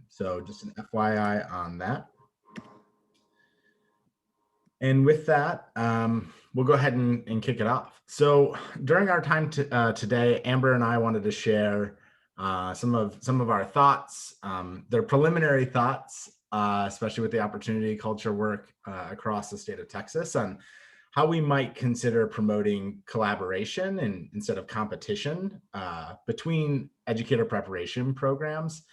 So just an FYI on that. And with that, we'll go ahead and kick it off. So during our time today, Amber and I wanted to share some of our thoughts, their preliminary thoughts, especially with the opportunity culture work across the state of Texas, on how we might consider promoting collaboration instead of competition between educator preparation programs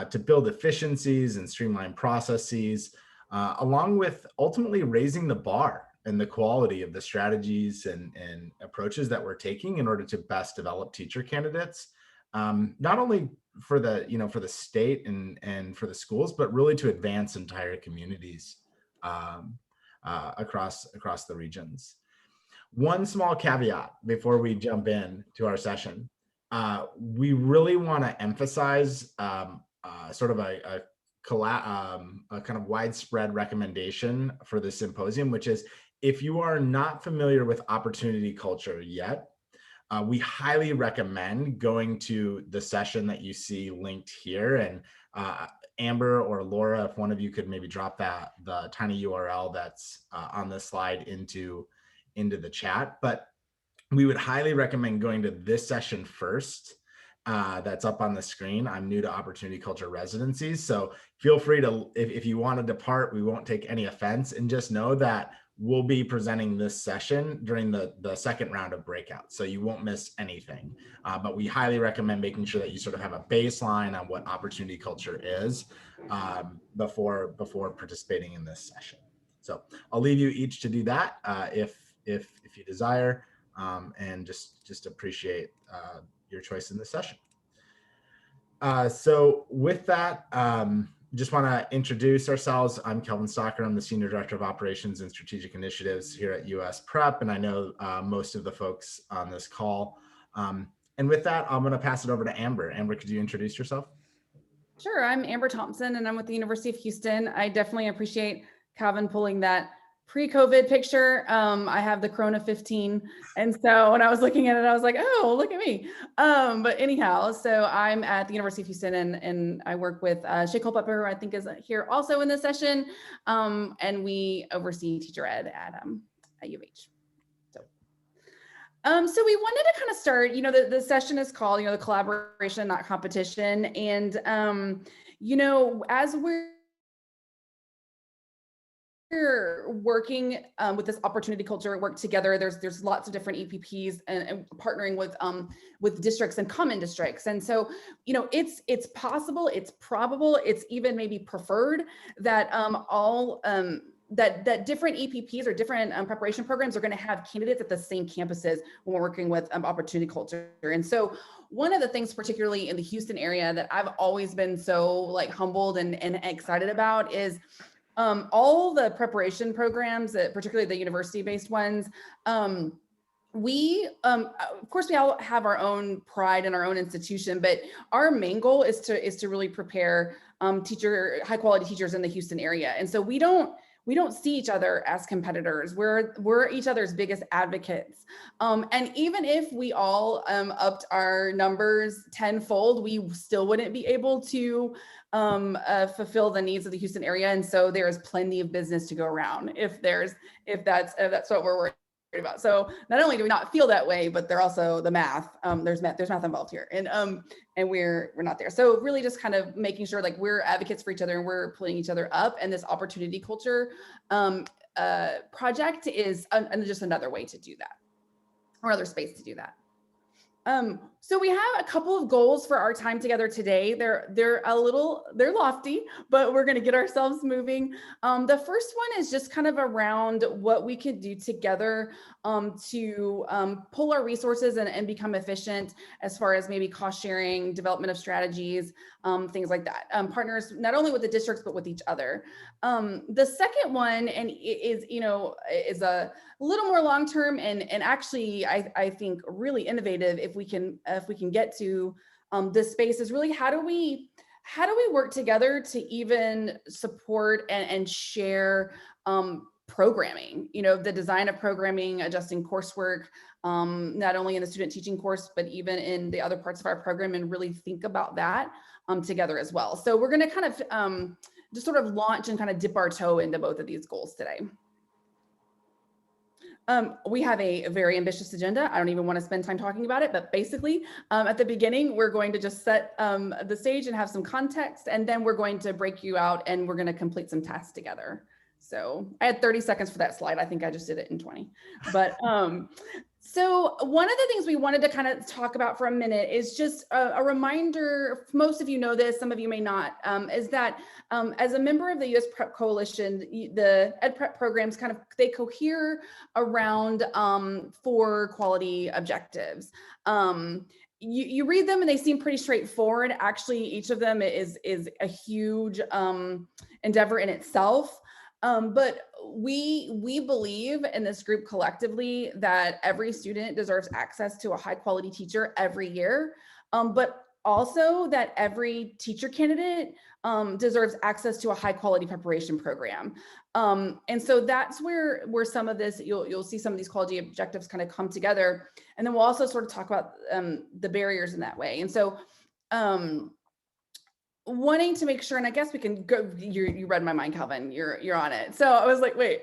to build efficiencies and streamline processes, along with ultimately raising the bar and the quality of the strategies and approaches that we're taking in order to best develop teacher candidates, not only for the state and for the schools, but really to advance entire communities across the regions. One small caveat before we jump in to our session: we really want to emphasize sort of a kind of widespread recommendation for the symposium, which is, if you are not familiar with opportunity culture yet, we highly recommend going to the session that you see linked here. And Amber or Laura, if one of you could maybe drop the tiny URL that's on this slide into the chat. But we would highly recommend going to this session first. That's up on the screen. I'm new to opportunity culture residencies, so feel free to, if you want to depart, we won't take any offense, and just know that we'll be presenting this session during the second round of breakout, so you won't miss anything. But we highly recommend making sure that you sort of have a baseline on what opportunity culture is before participating in this session. So I'll leave you each to do that if you desire, and just appreciate your choice in this session. So with that, just want to introduce ourselves. I'm Kelvin Stocker. I'm the Senior Director of Operations and Strategic Initiatives here at US Prep, and I know most of the folks on this call. And with that, I'm going to pass it over to Amber. Amber, could you introduce yourself? Sure. I'm Amber Thompson, and I'm with the University of Houston. I definitely appreciate Calvin pulling that pre-COVID picture. I have the Corona 15. And so when I was looking at it, I was like, oh, look at me. But anyhow, so I'm at the University of Houston, and I work with Shay Culpepper, who I think is here also in this session. And we oversee teacher ed at U of H. So we wanted to kind of start, the session is called, the collaboration, not competition. And, as we're working with this opportunity culture work together, there's lots of different EPPs and partnering with districts and common districts. And so, it's possible, it's probable, it's even maybe preferred that that different EPPs or different preparation programs are going to have candidates at the same campuses when we're working with opportunity culture. And so one of the things, particularly in the Houston area, that I've always been so humbled and excited about is all the preparation programs, particularly the university-based ones. We, of course, we all have our own pride in our own institution, but our main goal is to really prepare high quality teachers in the Houston area. And so we don't see each other as competitors. We're each other's biggest advocates. And even if we all upped our numbers tenfold, we still wouldn't be able to fulfill the needs of the Houston area. And so there's plenty of business to go around if that's what we're worried about. So not only do we not feel that way, but they're also the math. There's math involved here, and we're not there. So really just kind of making sure we're advocates for each other and we're pulling each other up. And this opportunity culture project is just another way to do that, or another space to do that. So we have a couple of goals for our time together today. They're lofty, but we're going to get ourselves moving. The first one is just kind of around what we could do together to pull our resources and become efficient as far as maybe cost sharing, development of strategies, things like that. Partners not only with the districts, but with each other. The second one is a little more long-term and actually I think really innovative if we can get to this space, is really how do we work together to even support and share programming, the design of programming, adjusting coursework, not only in the student teaching course, but even in the other parts of our program, and really think about that together as well. So we're going to kind of just sort of launch and kind of dip our toe into both of these goals today. We have a very ambitious agenda. I don't even want to spend time talking about it, but basically at the beginning, we're going to just set the stage and have some context, and then we're going to break you out and we're going to complete some tasks together. So I had 30 seconds for that slide. I think I just did it in 20. But so one of the things we wanted to kind of talk about for a minute is just a reminder, most of you know this, some of you may not, is that as a member of the U.S. Prep Coalition, the Ed Prep programs kind of, they cohere around 4 quality objectives. You read them and they seem pretty straightforward. Actually, each of them is a huge endeavor in itself. But we believe in this group collectively that every student deserves access to a high quality teacher every year, but also that every teacher candidate deserves access to a high quality preparation program. And so that's where some of this, you'll see some of these quality objectives kind of come together. And then we'll also sort of talk about the barriers in that way. And so wanting to make sure, and I guess we can go, you read my mind, Kelvin, you're on it. So I was like, wait.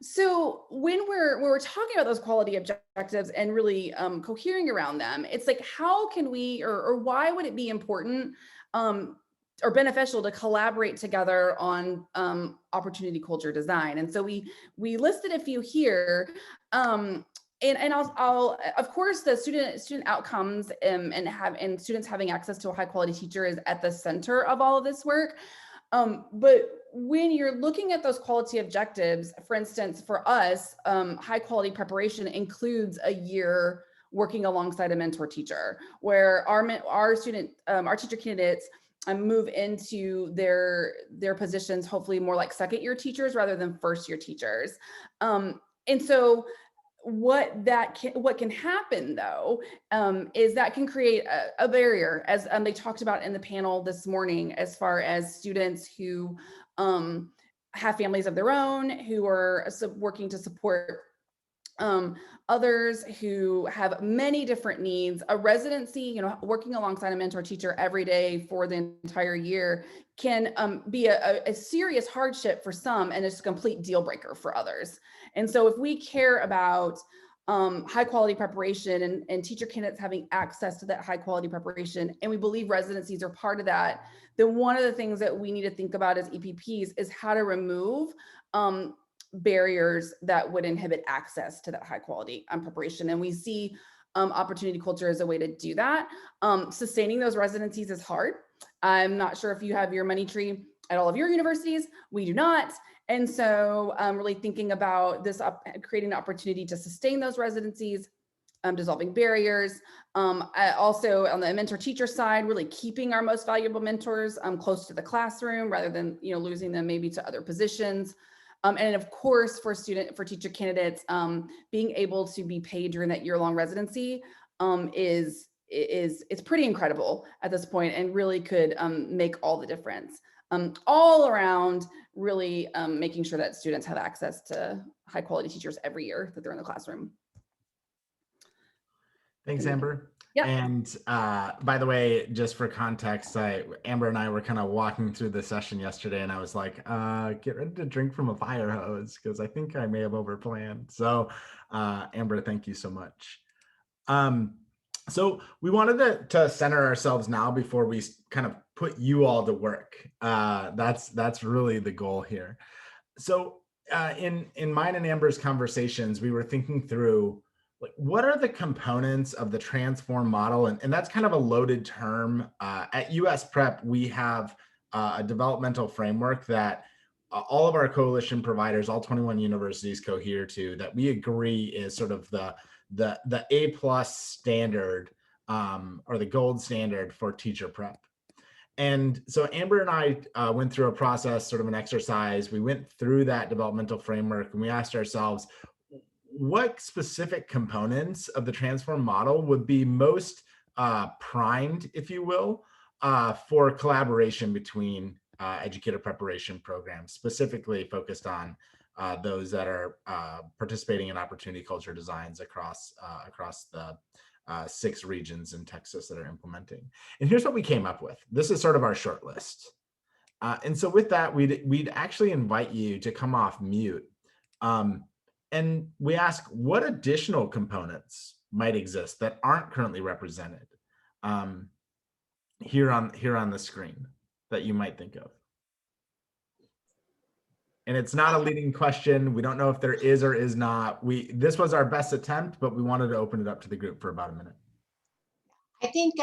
So when we're talking about those quality objectives and really cohering around them, it's like, how can we, or why would it be important or beneficial to collaborate together on opportunity culture design? And so we listed a few here. And I'll of course the student outcomes and students having access to a high quality teacher is at the center of all of this work. But when you're looking at those quality objectives, for instance, for us, high quality preparation includes a year working alongside a mentor teacher, where our teacher candidates move into their positions, hopefully more like second year teachers rather than first year teachers. And so what can happen though is that can create a barrier, as they talked about in the panel this morning, as far as students who have families of their own, who are working to support others who have many different needs. A residency, working alongside a mentor teacher every day for the entire year can be a serious hardship for some, and it's a complete deal breaker for others. And so if we care about high quality preparation and teacher candidates having access to that high quality preparation, and we believe residencies are part of that, then one of the things that we need to think about as EPPs is how to remove barriers that would inhibit access to that high quality preparation. And we see opportunity culture as a way to do that. Sustaining those residencies is hard. I'm not sure if you have your money tree at all of your universities. We do not. And so really thinking about this, creating an opportunity to sustain those residencies, dissolving barriers. Also on the mentor teacher side, really keeping our most valuable mentors close to the classroom rather than losing them maybe to other positions. And of course, for teacher candidates, being able to be paid during that year-long residency it's pretty incredible at this point, and really could make all the difference. All around, really making sure that students have access to high quality teachers every year that they're in the classroom. Thanks, Amber. Yeah. And by the way, just for context, Amber and I were kind of walking through the session yesterday, and I was like, get ready to drink from a fire hose, because I think I may have overplanned. So Amber, thank you so much. So we wanted to center ourselves now before we kind of put you all to work. That's really the goal here. So in mine and Amber's conversations, we were thinking through, like, what are the components of the transform model? And that's kind of a loaded term. At US Prep, we have a developmental framework that all of our coalition providers, all 21 universities cohere to, that we agree is sort of the A+ standard or the gold standard for teacher prep. And so Amber and I went through a process, sort of an exercise. We went through that developmental framework, and we asked ourselves, what specific components of the transform model would be most primed, if you will, for collaboration between educator preparation programs, specifically focused on those that are participating in opportunity culture designs across the 6 regions in Texas that are implementing. And here's what we came up with. This is sort of our short list. And so with that, we'd actually invite you to come off mute. And we ask what additional components might exist that aren't currently represented here on the screen that you might think of. And it's not a leading question. We don't know if there is or is not. This was our best attempt, but we wanted to open it up to the group for about a minute. I think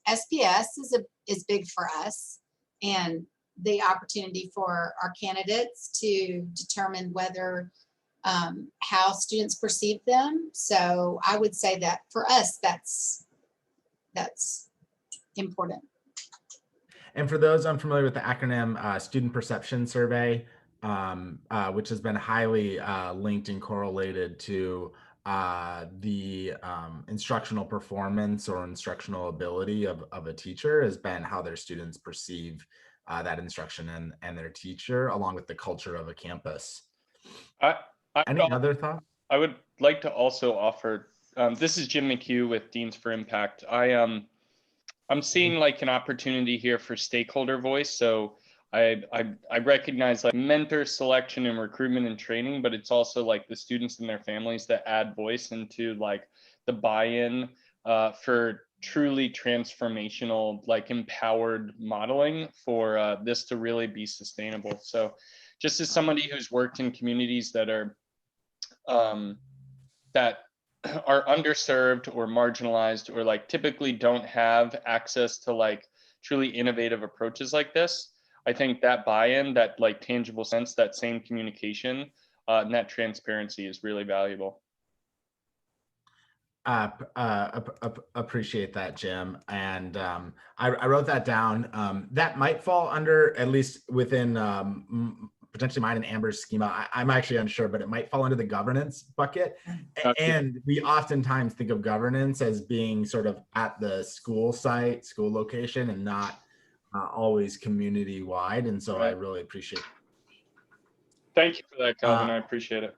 SPS is big for us, and the opportunity for our candidates to determine whether how students perceive them. So I would say that for us, that's important. And for those unfamiliar with the acronym Student Perception Survey, which has been highly linked and correlated to the instructional performance or instructional ability of a teacher, has been how their students perceive that instruction and their teacher, along with the culture of a campus. Any other thoughts? I would like to also offer, this is Jim McHugh with Deans for Impact. I'm seeing like an opportunity here for stakeholder voice. So I recognize like mentor selection and recruitment and training, but it's also like the students and their families that add voice into like the buy-in for truly transformational, like empowered modeling for this to really be sustainable. So just as somebody who's worked in communities that are underserved or marginalized, or like typically don't have access to like truly innovative approaches like this, I think that buy-in, that like tangible sense, that same communication, and that transparency is really valuable. Appreciate that, Jim. And I wrote that down. That might fall under, at least within potentially mine and Amber's schema. I'm actually unsure, but it might fall into the governance bucket. And we oftentimes think of governance as being sort of at the school site, school location, and not always community wide. And so I really appreciate it. Thank you for that, Kelvin. I appreciate it.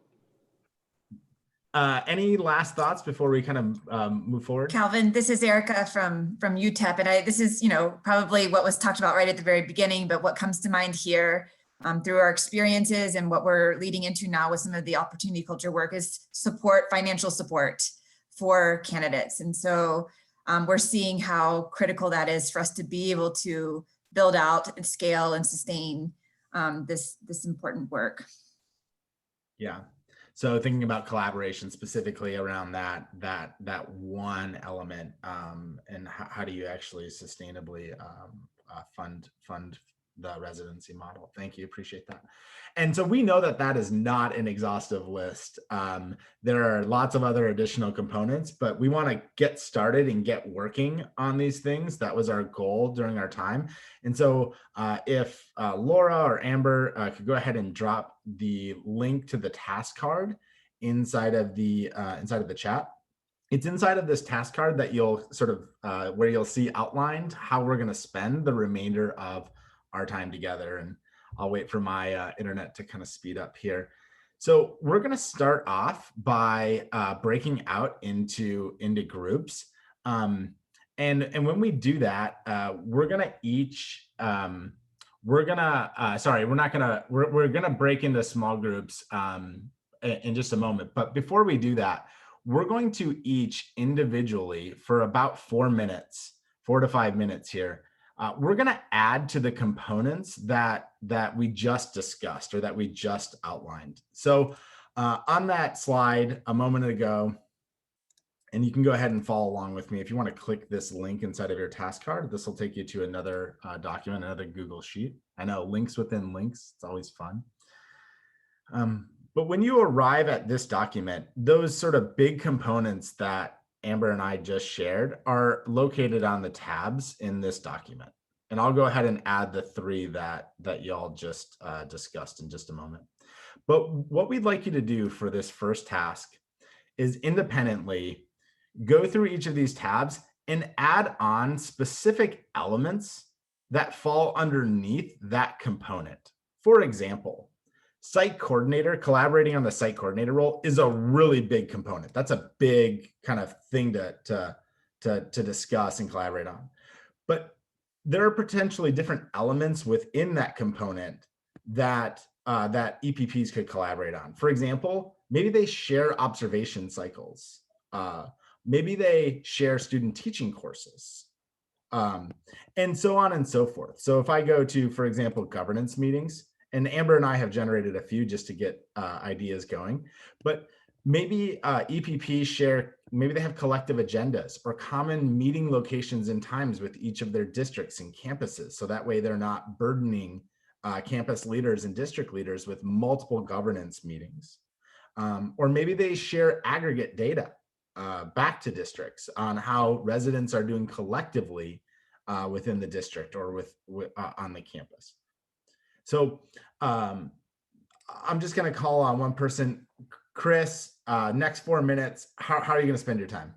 Any last thoughts before we kind of move forward? Kelvin, this is Erica from UTEP, and this is, probably what was talked about right at the very beginning, but what comes to mind here through our experiences and what we're leading into now with some of the opportunity culture work is financial support for candidates. And so we're seeing how critical that is for us to be able to build out and scale and sustain this important work. Yeah. So thinking about collaboration specifically around that one element, and how do you actually sustainably fund the residency model? Thank you, appreciate that. And so we know that is not an exhaustive list. There are lots of other additional components, but we want to get started and get working on these things. That was our goal during our time. And so if Laura or Amber could go ahead and drop the link to the task card inside of the chat. It's inside of this task card that you'll sort of where you'll see outlined how we're going to spend the remainder of our time together. And I'll wait for my internet to kind of speed up here. So we're going to start off by breaking out into groups. And when we do that, we're going to each we're going to break into small groups in just a moment. But before we do that, we're going to each individually for about 4 to 5 minutes here. We're going to add to the components that we just discussed or that we just outlined. So on that slide a moment ago, and you can go ahead and follow along with me. If you want to click this link inside of your task card, this will take you to another document, another Google Sheet. I know, links within links, it's always fun. But when you arrive at this document, those sort of big components that Amber and I just shared are located on the tabs in this document. And I'll go ahead and add the 3 that y'all just discussed in just a moment. But what we'd like you to do for this first task is independently go through each of these tabs and add on specific elements that fall underneath that component. For example, site coordinator, collaborating on the site coordinator role is a really big component. That's a big kind of thing to discuss and collaborate on. But there are potentially different elements within that component that that EPPs could collaborate on. For example, maybe they share observation cycles. Maybe they share student teaching courses, and so on and so forth. So if I go to, for example, governance meetings, and Amber and I have generated a few just to get ideas going, but maybe EPPs share, maybe they have collective agendas or common meeting locations and times with each of their districts and campuses. So that way they're not burdening campus leaders and district leaders with multiple governance meetings. Or maybe they share aggregate data back to districts on how residents are doing collectively within the district or on the campus. So I'm just going to call on one person. Chris, next 4 minutes, how are you going to spend your time?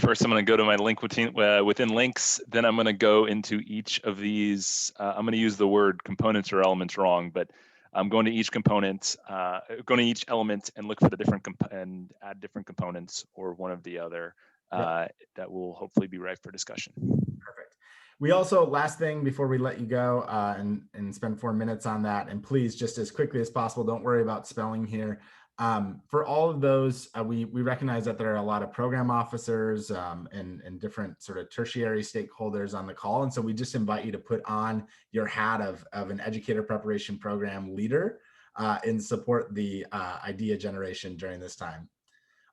First, I'm going to go to my link within links. Then I'm going to go into each of these. I'm going to use the word components or elements wrong, but I'm going to each component, going to each element and look for the different and add different components or one of the other that will hopefully be ripe for discussion. Perfect. We also, last thing before we let you go and spend 4 minutes on that, and please, just as quickly as possible, don't worry about spelling here. For all of those, we recognize that there are a lot of program officers and different sort of tertiary stakeholders on the call. And so we just invite you to put on your hat of an educator preparation program leader and support the idea generation during this time.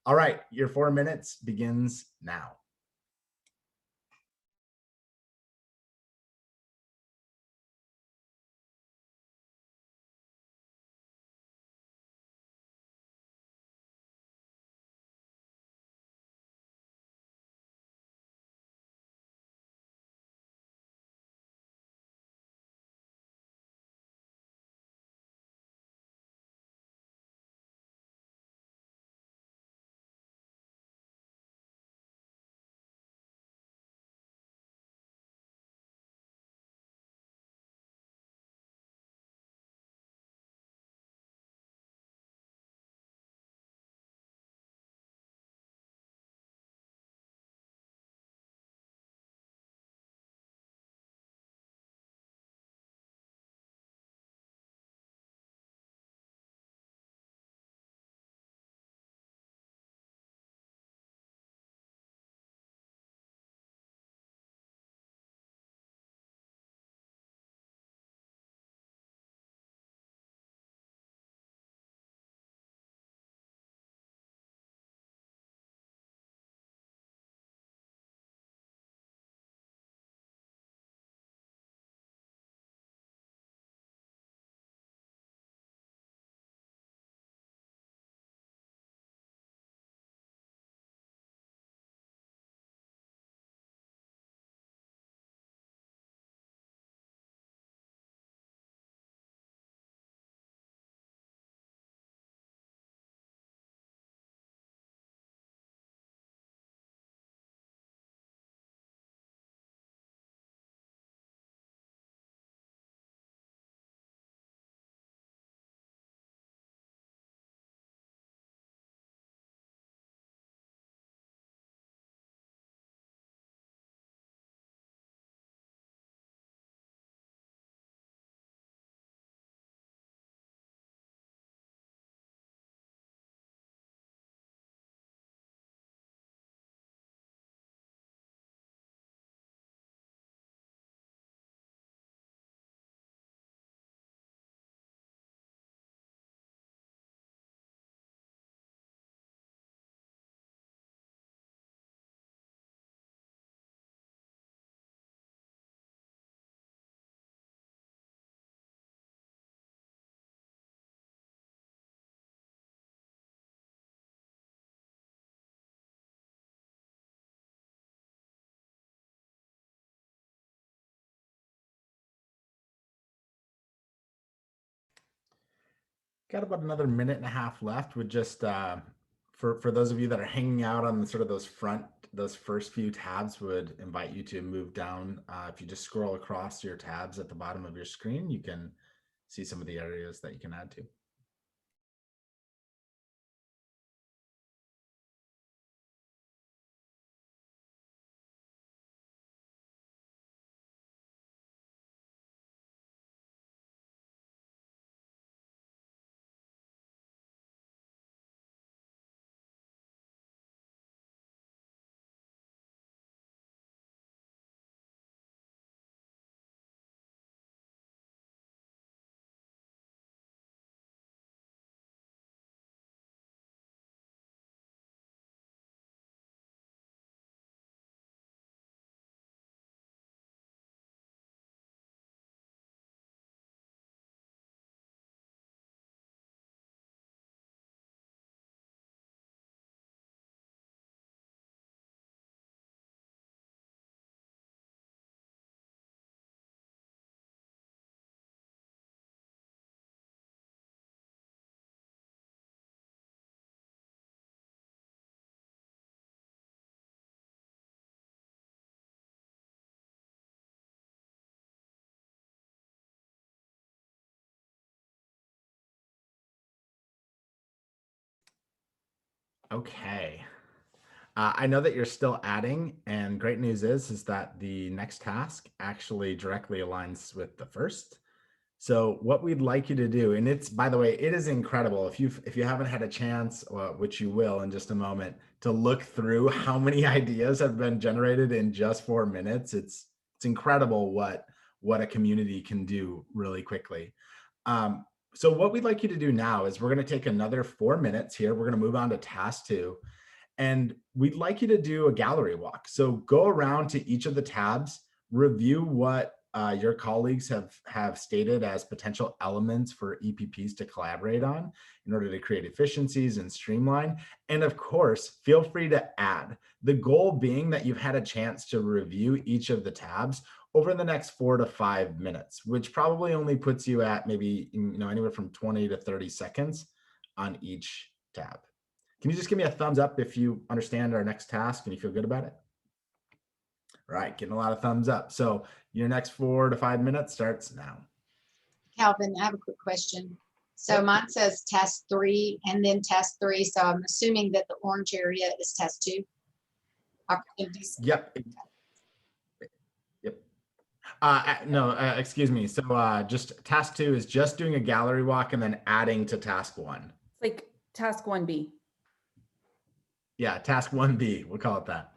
All right, your 4 minutes begins now. Got about another minute and a half left. With just for those of you that are hanging out on sort of those first few tabs, would invite you to move down. If you just scroll across your tabs at the bottom of your screen, you can see some of the areas that you can add to. Okay. I know that you're still adding, and great news is that the next task actually directly aligns with the first. So what we'd like you to do, and it's, by the way, it is incredible. If you haven't had a chance, which you will in just a moment, to look through how many ideas have been generated in just 4 minutes, it's incredible what a community can do really quickly. So what we'd like you to do now is we're going to take another 4 minutes here. We're going to move on to task 2. And we'd like you to do a gallery walk. So go around to each of the tabs, review what your colleagues have stated as potential elements for EPPs to collaborate on in order to create efficiencies and streamline. And of course, feel free to add. The goal being that you've had a chance to review each of the tabs over the next 4 to 5 minutes, which probably only puts you at maybe anywhere from 20 to 30 seconds on each tab. Can you just give me a thumbs up if you understand our next task and you feel good about it? All right, getting a lot of thumbs up. So your next 4 to 5 minutes starts now. Calvin, I have a quick question. So mine says task 3 and then task 3. So I'm assuming that the orange area is task 2. Opportunities. Yep. Yep. No, excuse me. So just task 2 is just doing a gallery walk and then adding to task 1. It's like task 1B. Yeah, task 1B, we'll call it that.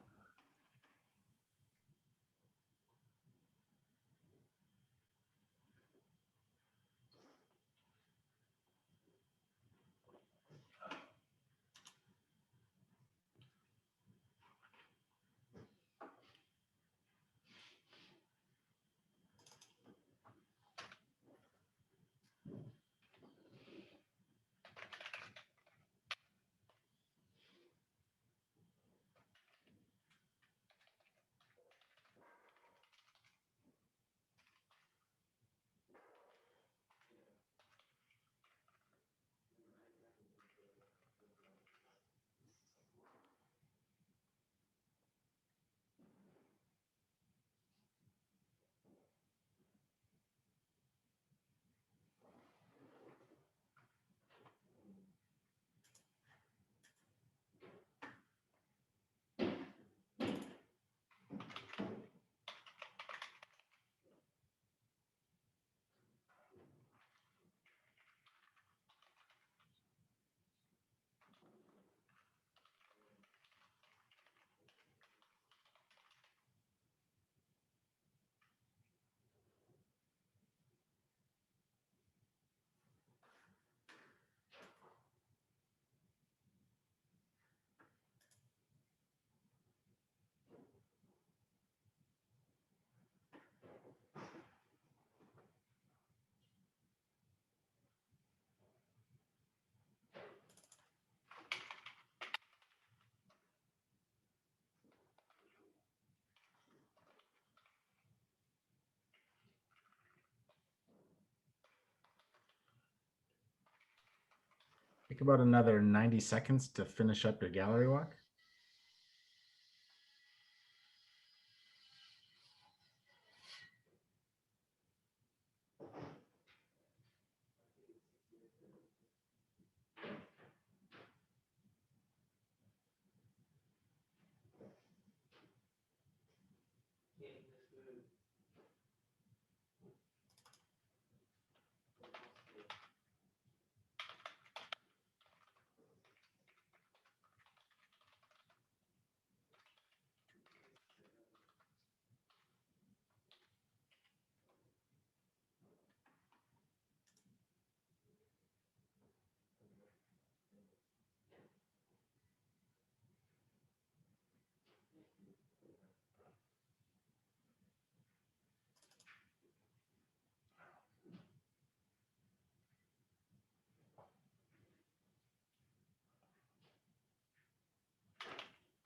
Take about another 90 seconds to finish up your gallery walk.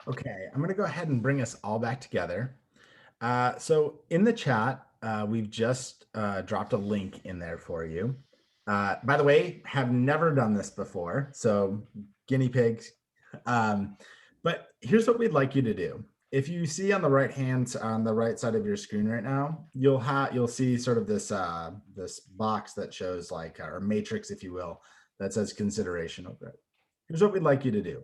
Okay, I'm going to go ahead and bring us all back together. So in the chat, we've just dropped a link in there for you. By the way, have never done this before, so guinea pigs. But here's what we'd like you to do. If you see on the right side of your screen right now, you'll see sort of this this box that shows like, or matrix, if you will, that says consideration over it. Here's what we'd like you to do.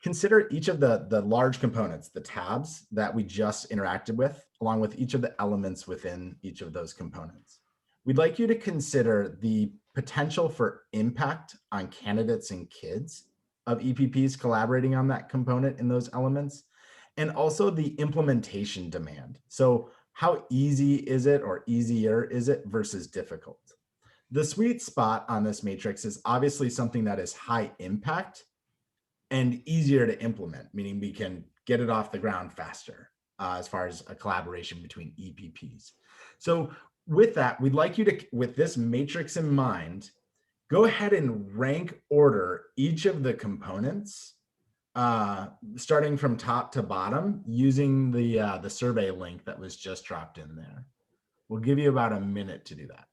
Consider each of the large components, the tabs that we just interacted with, along with each of the elements within each of those components. We'd like you to consider the potential for impact on candidates and kids of EPPs collaborating on that component in those elements, and also the implementation demand. So how easy is it or easier is it versus difficult? The sweet spot on this matrix is obviously something that is high impact and easier to implement, meaning we can get it off the ground faster as far as a collaboration between EPPs. So with that, we'd like you to, with this matrix in mind, go ahead and rank order each of the components, starting from top to bottom, using the survey link that was just dropped in there. We'll give you about a minute to do that.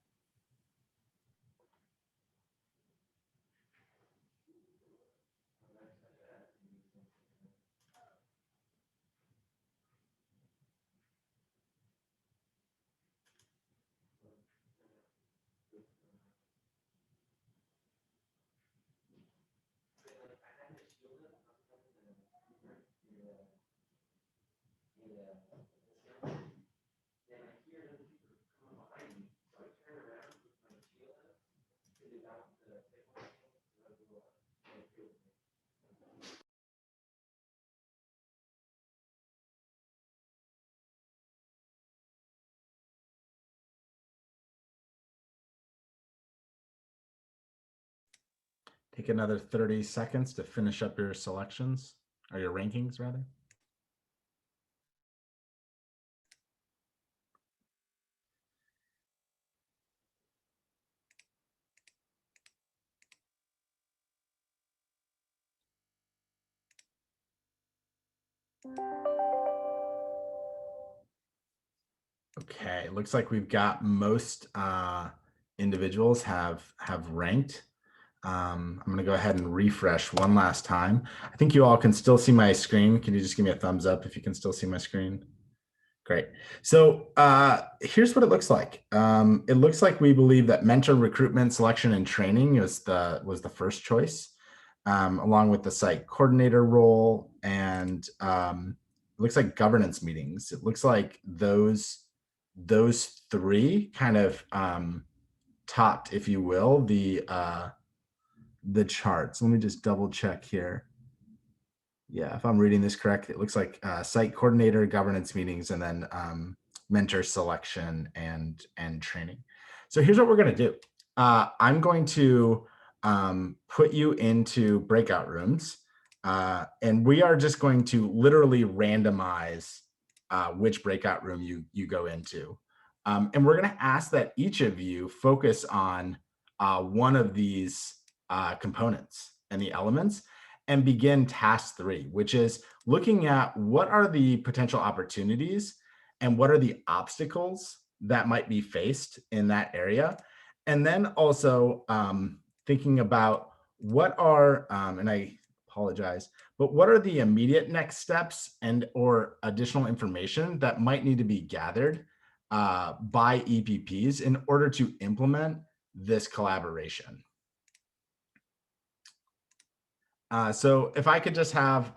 Take another 30 seconds to finish up your selections, or your rankings rather. Okay, looks like we've got most individuals have ranked. I'm going to go ahead and refresh one last time. I think you all can still see my screen. Can you just give me a thumbs up if you can still see my screen? Great. So here's what it looks like. It looks like we believe that mentor recruitment, selection, and training was the first choice, along with the site coordinator role, and it looks like governance meetings. It looks like those three kind of topped, if you will, the charts. Let me just double check here. Yeah, if I'm reading this correct, it looks like site coordinator, governance meetings, and then mentor selection and training. So here's what we're going to do. I'm going to put you into breakout rooms, and we are just going to literally randomize which breakout room you go into. And we're going to ask that each of you focus on one of these components and the elements, and begin task 3, which is looking at what are the potential opportunities and what are the obstacles that might be faced in that area. And then also thinking about what are, and I apologize, but what are the immediate next steps and or additional information that might need to be gathered by EPPs in order to implement this collaboration. So if I could just have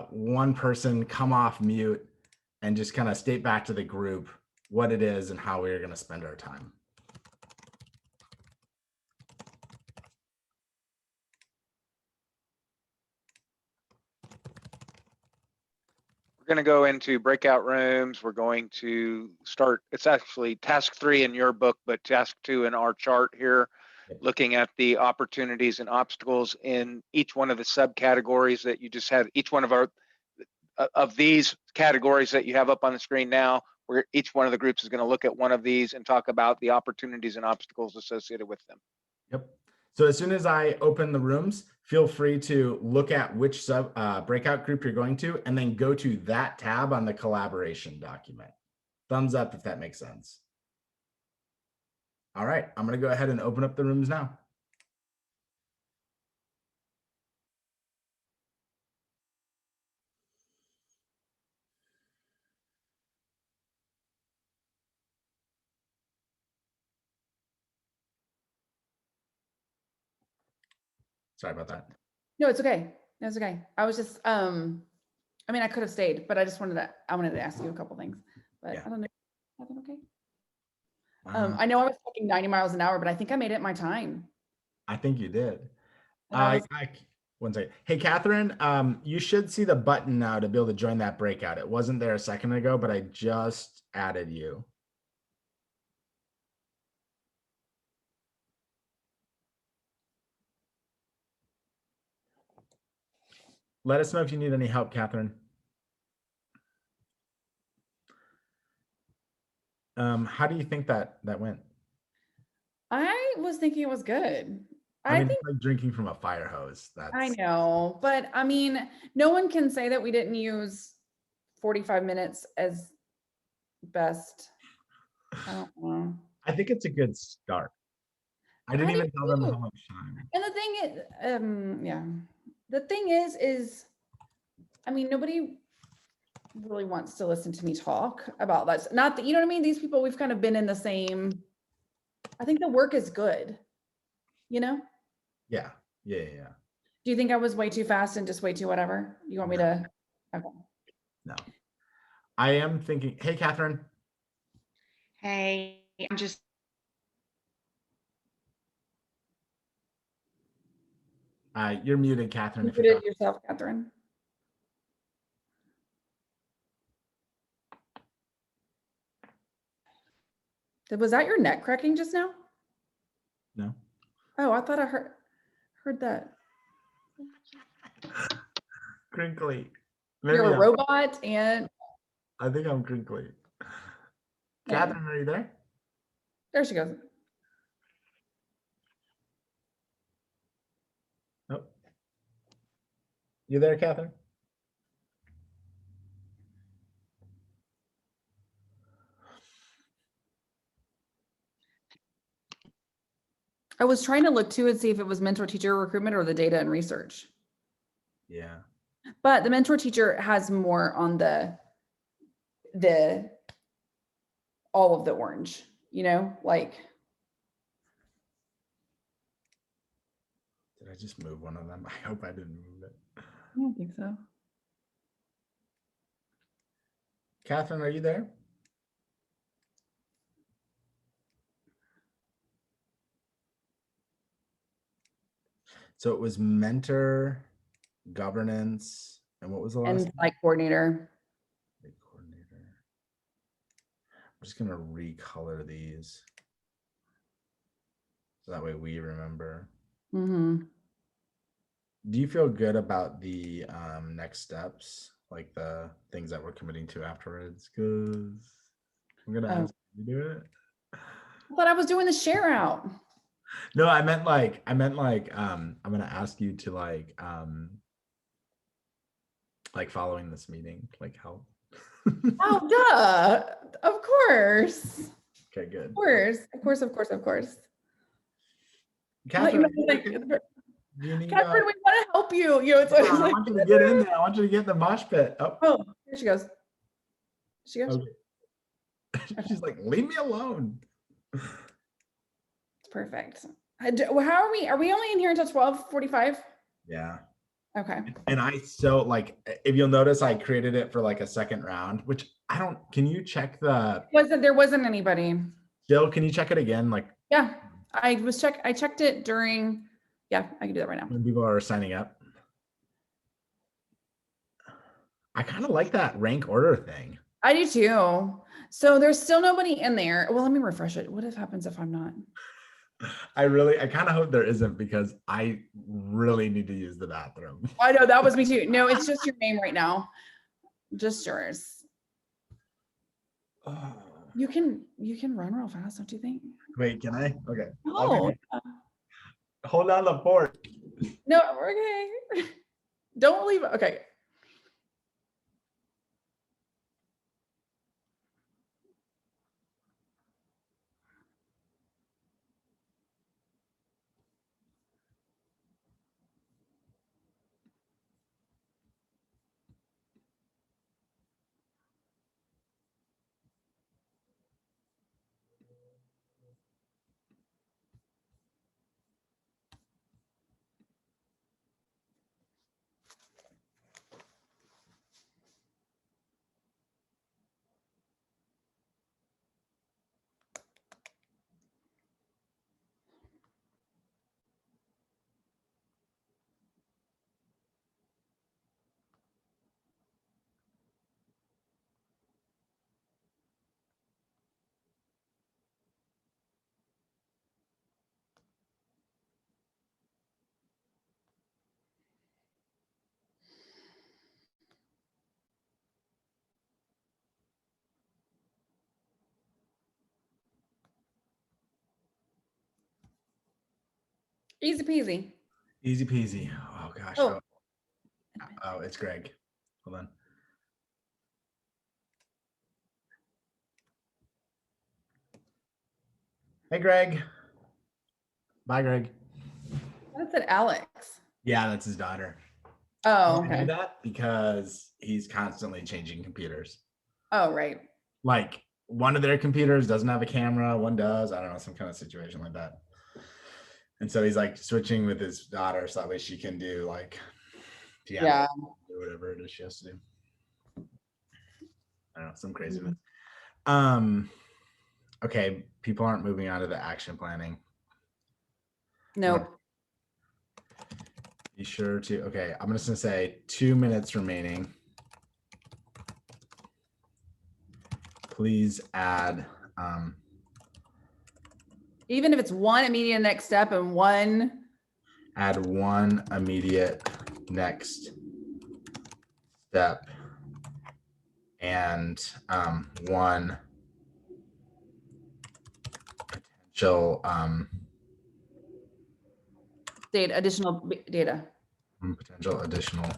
one person come off mute and just kind of state back to the group what it is and how we're going to spend our time. We're going to go into breakout rooms. We're going to start, it's actually task 3 in your book, but task 2 in our chart here, looking at the opportunities and obstacles in each one of the subcategories that you just had, each one of these categories that you have up on the screen now, where each one of the groups is going to look at one of these and talk about the opportunities and obstacles associated with them. Yep. So as soon as I open the rooms, feel free to look at which breakout group you're going to, and then go to that tab on the collaboration document. Thumbs up if that makes sense. All right, I'm going to go ahead and open up the rooms now. Sorry about that. No, it's okay. It's okay. I was just, I mean, I could have stayed, but I wanted to ask you a couple things, but Yeah. I don't know. Nothing okay? Uh, I know I was talking 90 miles an hour, but I think I made it my time. I think you did. And I was, One second. Hey, Catherine, you should see the button now to be able to join that breakout. It wasn't there a second ago, but I just added you. Let us know if you need any help, Catherine. How do you think that went? I was thinking it was good. I mean, think it's like drinking from a fire hose. I know, but I mean, no one can say that we didn't use 45 minutes as best. I don't know. I think it's a good start. I didn't even tell them how much time. And the thing is, yeah, the thing is, I mean, nobody really wants to listen to me talk about that. Not that, you know what I mean? These people, we've kind of been in the same, I think the work is good, you know? Yeah. Do you think I was way too fast and just way too whatever? You want me to? Okay. No. I am thinking, hey, Catherine. Hey, I'm just You're muted, Catherine. You If you're muted yourself, Catherine. Was that your neck cracking just now? No. Oh, I thought I heard that. Crinkly. You're a robot and I think I'm crinkly. Catherine, are you there? there she goes. Nope. You there, Catherine? I was trying to look too and see if it was mentor teacher recruitment or the data and research. Yeah. But the mentor teacher has more on the all of the orange, you know, like. Did I just move one of them? I hope I didn't move it. I don't think so. Catherine, are you there? So it was mentor, governance, and what was the last? And site coordinator. Coordinator. I'm just gonna recolor these so that way we remember. Mm-hmm. Do you feel good about the next steps, like the things that we're committing to afterwards? Because I'm gonna ask you to do it. But I was doing the share out. No, I meant like I'm gonna ask you to like following this meeting, like help. Oh, duh. Of course. Okay, good. Of course. Catherine, Catherine, do you need, we want to help you. You know, it's I want you to get in there. I want you to get in the mosh pit. Oh, here she goes. She goes. Okay. She's like, leave me alone. It's perfect. How are we? Are we only in here until 12:45? Yeah. Okay. And if you'll notice, I created it for like a second round, which can you check There wasn't anybody. Jill, can you check it again? Like, yeah, I checked it during, yeah, I can do that right now. When people are signing up. I kind of like that rank order thing. I do too. So there's still nobody in there. Well, let me refresh it. What happens if I'm not? I kind of hope there isn't, because I really need to use the bathroom. I know, that was me too. No, it's just your name right now. Just yours. Oh. You can run real fast, don't you think? Wait, can I? Okay. Oh. Hold down the fort. No, we're okay. Don't leave. Okay. Easy peasy. Easy peasy. Oh gosh. Oh. Oh, it's Greg. Hold on. Hey, Greg. Bye, Greg. That's it, Alex. Yeah, that's his daughter. Oh, I do okay. that because he's constantly changing computers. Oh, right. Like one of their computers doesn't have a camera, one does. I don't know, some kind of situation like that. And so he's like switching with his daughter so that way she can do like piano or whatever it is she has to do. I don't know, some craziness. Okay, people aren't moving on to the action planning. Nope. Be sure to, okay, I'm just gonna say 2 minutes remaining. Please add, even if it's one immediate next step and one. Add one immediate next step and one potential Additional data. Potential additional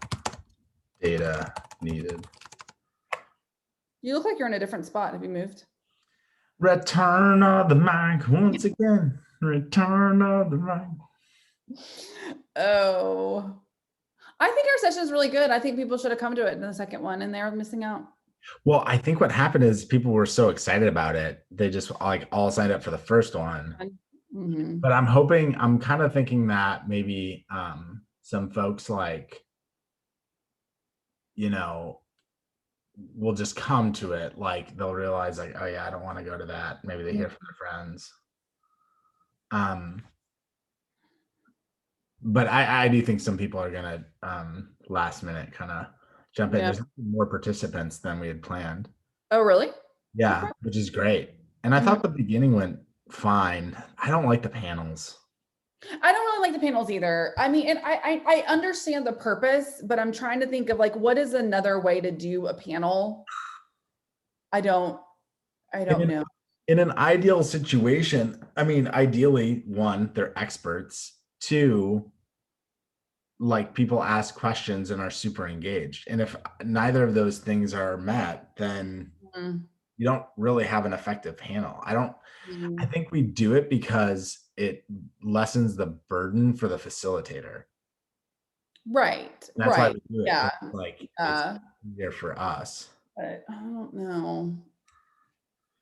data needed. You look like you're in a different spot. Have you moved? Return of the mic once again. Return of the mic. Oh, I think our session is really good. I think people should have come to it in the second one and they're missing out. Well, I think what happened is people were so excited about it. They just like all signed up for the first one. Mm-hmm. But I'm kind of thinking that maybe some folks like, you know, will just come to it. Like they'll realize like, oh yeah, I don't want to go to that. Maybe they hear from their friends. But I do think some people are gonna last minute kind of jump in. There's more participants than we had planned. Oh, really? Yeah, Okay. which is great. And I thought the beginning went fine. I don't like the panels. I don't really like the panels either. I mean, and I understand the purpose, but I'm trying to think of like, what is another way to do a panel? I don't know. In an ideal situation, I mean, ideally, one, they're experts. Two, like people ask questions and are super engaged. And if neither of those things are met, then you don't really have an effective panel. I think we do it because it lessens the burden for the facilitator. Right. That's why we do it. Yeah. Like it's easier for us. But I don't know.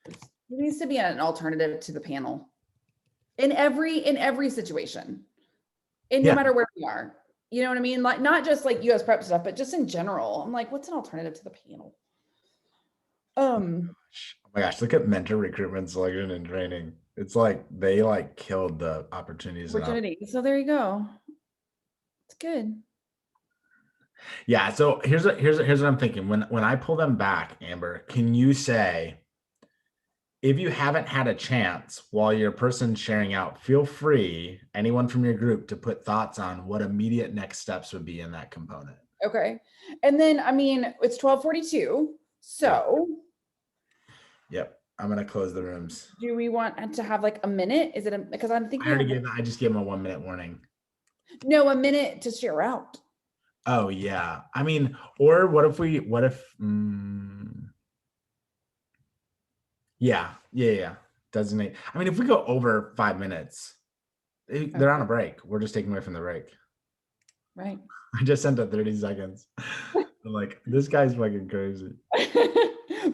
There needs to be an alternative to the panel in every situation, and no matter where we are. You know what I mean? Like not just like US prep stuff, but just in general. I'm like, what's an alternative to the panel? Oh my gosh, look at mentor recruitment, selection, and training. It's like they like killed the opportunities. So there you go. It's good. Yeah. So here's what I'm thinking. When I pull them back, Amber, can you say, if you haven't had a chance while your person's sharing out, feel free, anyone from your group, to put thoughts on what immediate next steps would be in that component. Okay. And then, I mean, it's 12:42. So. Yep. I'm gonna close the rooms. Do we want to have like a minute? Is it because I'm thinking I just gave them a 1 minute warning. no, a minute to share out. Oh yeah. I mean, or what if yeah. Designate. I mean, if we go over 5 minutes, they're on a break. We're just taking away from the break. Right. I just sent it 30 seconds. I'm like, this guy's fucking crazy.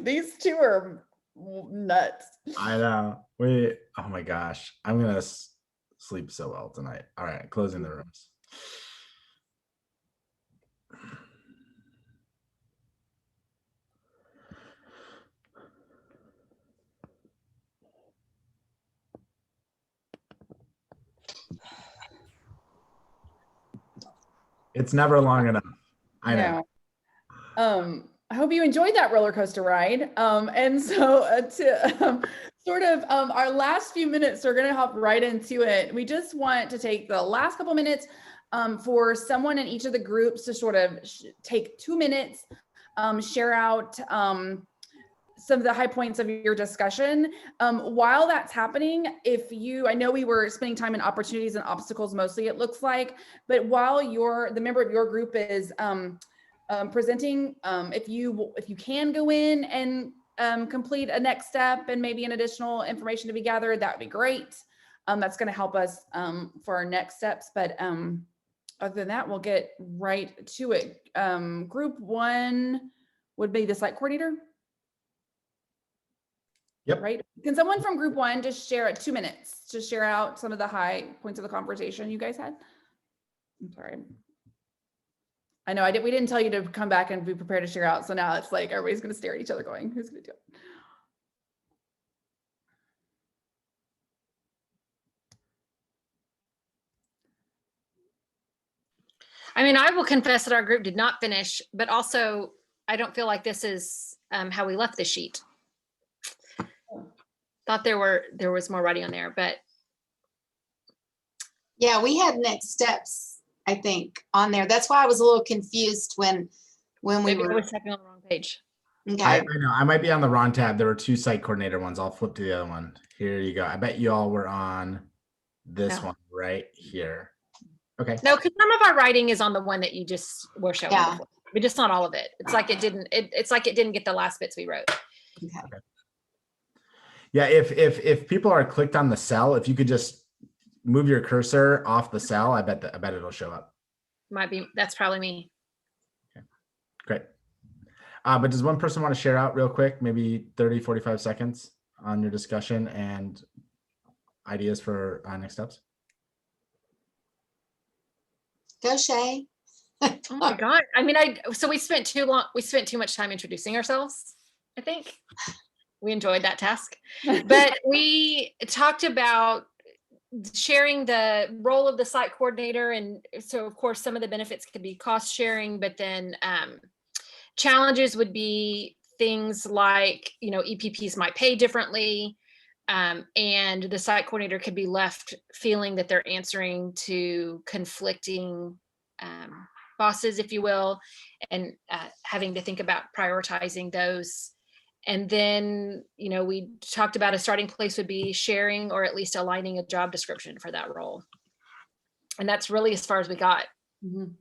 These two are nuts. I know. Oh my gosh. I'm gonna sleep so well tonight. All right, closing the rooms. It's never long enough. I know. I hope you enjoyed that roller coaster ride. And so to sort of our last few minutes, we're going to hop right into it. We just want to take the last couple minutes for someone in each of the groups to sort of take 2 minutes, share out some of the high points of your discussion. While that's happening, I know we were spending time in opportunities and obstacles mostly, it looks like, but while the member of your group is presenting, if you can go in and complete a next step and maybe an additional information to be gathered, that would be great. That's going to help us for our next steps. But other than that, we'll get right to it. Group 1 would be the site coordinator. Yep. Right. Can someone from group 1 just share 2 minutes to share out some of the high points of the conversation you guys had? I'm sorry. I know we didn't tell you to come back and be prepared to share out. So now it's like everybody's going to stare at each other going, who's going to do it? I mean, I will confess that our group did not finish, but also I don't feel like this is how we left the sheet. Thought there was more writing on there, but Yeah, we had next steps, I think, on there. That's why I was a little confused when we maybe I were. was checking on the wrong page. Okay. I know. I might be on the wrong tab. There were 2 site coordinator ones. I'll flip to the other one. Here you go. I bet you all were on this one right here. Okay. No, because some of our writing is on the one that you just were showing Yeah. before, but just not all of it. It's like it didn't. It's like it didn't get the last bits we wrote. Okay. Yeah, if people are clicked on the cell, if you could just move your cursor off the cell, I bet it'll show up. Might be, that's probably me. Okay, great. But does one person want to share out real quick, maybe 30, 45 seconds on your discussion and ideas for next steps? Go, Shay. Oh my God. I mean, so we spent too much time introducing ourselves, I think. We enjoyed that task, but we talked about sharing the role of the site coordinator. And so of course, some of the benefits could be cost sharing, but then challenges would be things like, EPPs might pay differently. And the site coordinator could be left feeling that they're answering to conflicting bosses, if you will, and having to think about prioritizing those. And then, we talked about a starting place would be sharing or at least aligning a job description for that role. And that's really as far as we got. Mm-hmm.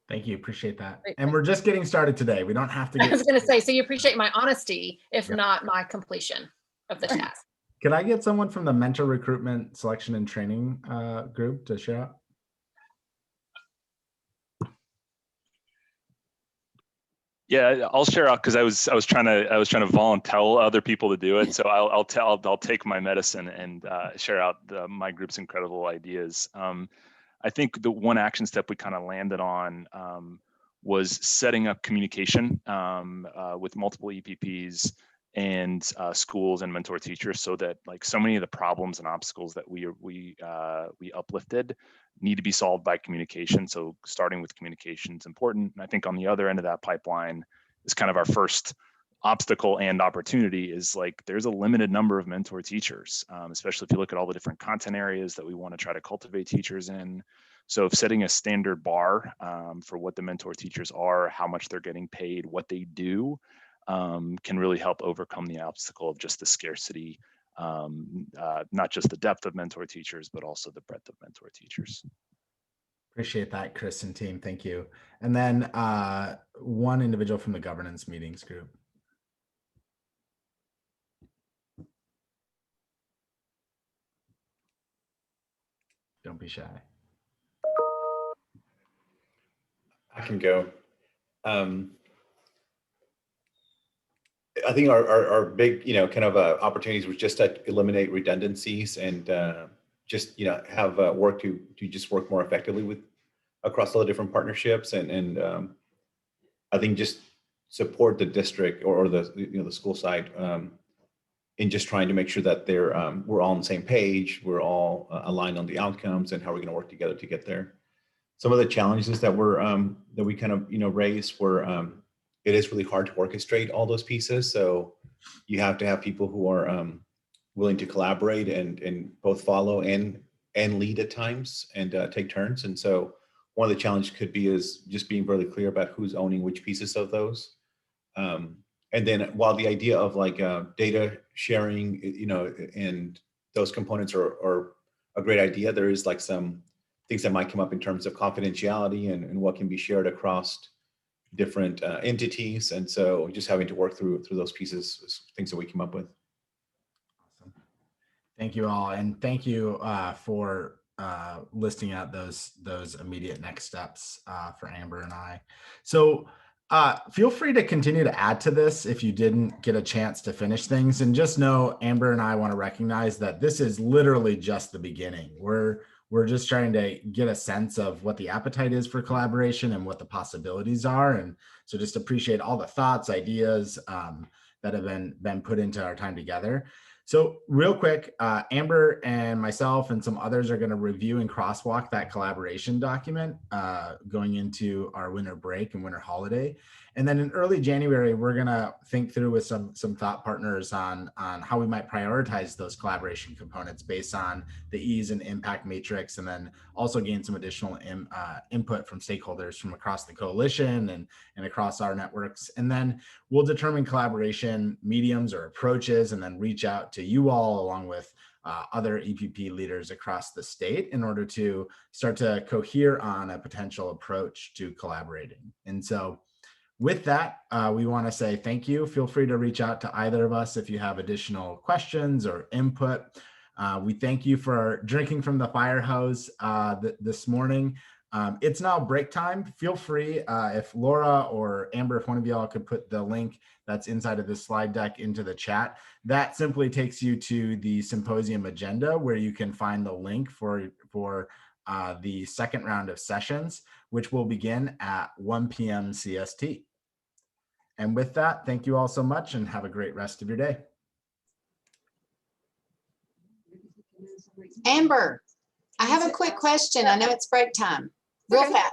Thank you. Appreciate that. And we're just getting started today. We don't have to I was going to say, so you appreciate my honesty, if not my completion of the task. Can I get someone from the mentor recruitment selection and training group to share out? Yeah, I'll share out because I was trying to volunteer other people to do it. So I'll take my medicine and share out my group's incredible ideas. I think the one action step we kind of landed on was setting up communication with multiple EPPs and schools and mentor teachers, so that like so many of the problems and obstacles that we uplifted need to be solved by communication. So starting with communication is important. And I think on the other end of that pipeline is kind of our first obstacle and opportunity is like, there's a limited number of mentor teachers, especially if you look at all the different content areas that we want to try to cultivate teachers in. So if setting a standard bar for what the mentor teachers are, how much they're getting paid, what they do, can really help overcome the obstacle of just the scarcity, not just the depth of mentor teachers, but also the breadth of mentor teachers. Appreciate that, Chris and team. Thank you. And then one individual from the governance meetings group. Don't be shy. I can go. I think our big, kind of opportunities was just to eliminate redundancies and just, have work to just work more effectively with across all the different partnerships and I think just support the district or the the school side in just trying to make sure that we're all on the same page, we're all aligned on the outcomes and how we're going to work together to get there. Some of the challenges that we kind of raised were it is really hard to orchestrate all those pieces. So you have to have people who are willing to collaborate and both follow and lead at times and take turns. And so one of the challenges could be is just being really clear about who's owning which pieces of those. And then while the idea of like data sharing, and those components are a great idea, there is like some things that might come up in terms of confidentiality and what can be shared across different entities. And so just having to work through those pieces, things that we came up with. Awesome. Thank you all. And thank you for listing out those immediate next steps for Amber and I. So feel free to continue to add to this if you didn't get a chance to finish things. And just know Amber and I want to recognize that this is literally just the beginning. We're just trying to get a sense of what the appetite is for collaboration and what the possibilities are. And so just appreciate all the thoughts, ideas that have been put into our time together. So real quick, Amber and myself and some others are going to review and crosswalk that collaboration document going into our winter break and winter holiday. And then in early January, we're going to think through with some thought partners on how we might prioritize those collaboration components based on the ease and impact matrix, and then also gain some additional input from stakeholders from across the coalition and across our networks. And then we'll determine collaboration mediums or approaches, and then reach out to you all along with other EPP leaders across the state in order to start to cohere on a potential approach to collaborating. And so with that, we want to say thank you. Feel free to reach out to either of us if you have additional questions or input. We thank you for drinking from the fire hose this morning. It's now break time. Feel free, if Laura or Amber, if one of y'all could put the link that's inside of this slide deck into the chat. That simply takes you to the symposium agenda where you can find the link for the second round of sessions, which will begin at 1 p.m. CST. And with that, thank you all so much and have a great rest of your day. Amber, I have a quick question. I know it's break time. Real fast.